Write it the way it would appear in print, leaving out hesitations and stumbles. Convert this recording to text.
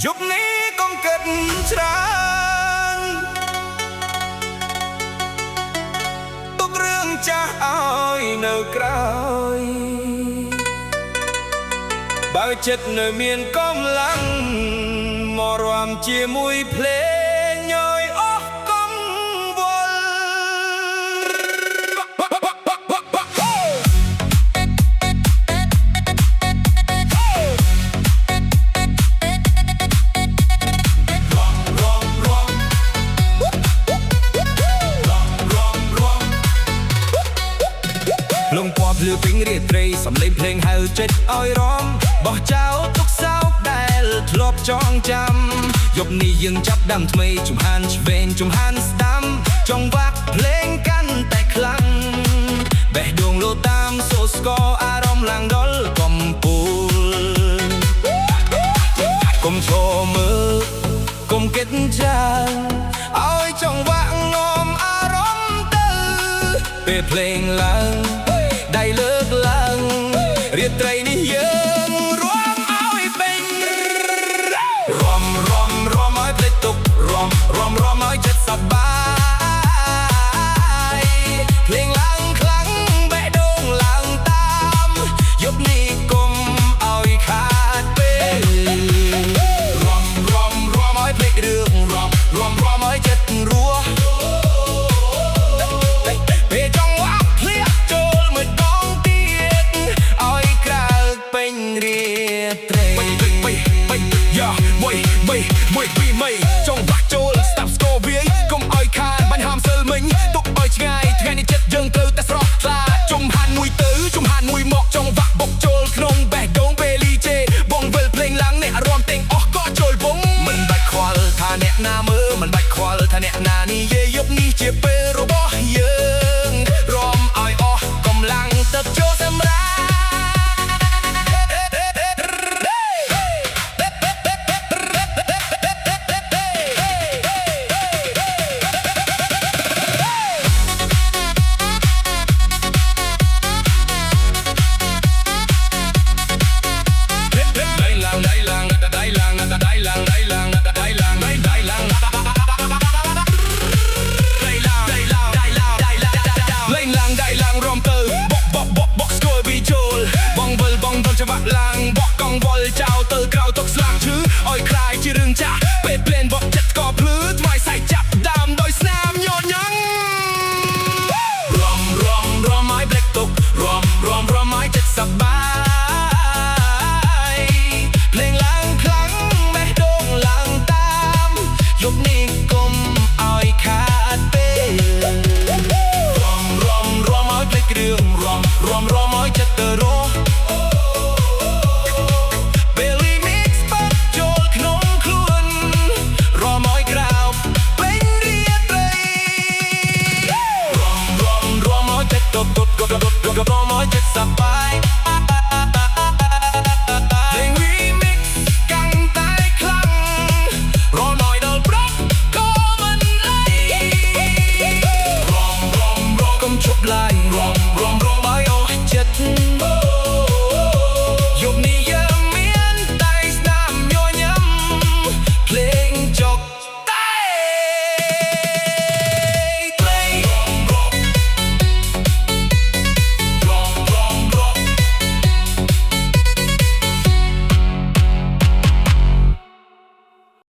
យប់នេះកុំគិតច្រើនទុករឿងចាស់ឲ្យនៅក្រោយបើចិត្តនៅមានកម្លាំងមករាំជាមួយភ្លេងញយអស់កង្វល់លងពណ៌ភ្លឺពេញរាត្រីសំឡេងភ្លេងហៅចិត្តឲ្យរំបោះចោលទុកសោកដែលធ្លាប់ចងចាំយប់នេះយើងចាប់ដាំថ្មីជំហានឆ្វេងជំហានស្ដាំចង្វាក់ភ្លេងកាន់តែខ្លាំងបេះដូងលោតាមសូស្គរអារម្មណ៍ឡើងដល់កំពូលកុំឈរមើលកុំគិតច្រើនឲ្យចង្វាក់ងំអារម្មណ៍ទៅពេលភ្លេងឡើងដៃលើកឡើងរាត្រីនេះយើងរួមឲ្យពេញរួមឲ្យភ្លេចទុក្ខរួមឲ្យចិត្តសប្បាយភ្លេងឡើងខ្លាំងបេះដូងឡើងតាមយប់នេះកុំឲ្យខាតពេលរួមឲ្យភ្លេចរឿងរួមឲ្យចិត្តរស់ពេលចង់វាក់ភ្លៀកចូលមួយដងទៀតឲ្យក្រើកពេញរាត្រីមួយពីរមីចង់វាក់ចូលស្ដាប់ស្គរវាយកុំឲ្យខានបាញ់ហាមសិលមិញទុកឲ្យឆ្ងាយថ្ងៃនេះចិត្តយើងត្រូវតែស្រស់ថ្លាជំហានមួយទៅជំហានមួយមកចង់វាក់បុកចូលក្នុងបេះដូងពេលលីជេបងវិលភ្លេងឡើងអ្នករាំទាំងអស់ក៏ចូលវងមិនបាច់ខ្វល់ថាអ្នកណាមើលមិនបាច់ខ្វល់ថាអ្នកណានិយាយយប់នេះជាពេលរបស់យើងរាំឲ្យអស់កម្លាំងទឹកចូលសម្រាប់ចង្វាក់ឡើងបោះកង់វល់ចោលទៅក្រៅទុកស្លាកឈឺឲ្យคลายជារឿងចាស់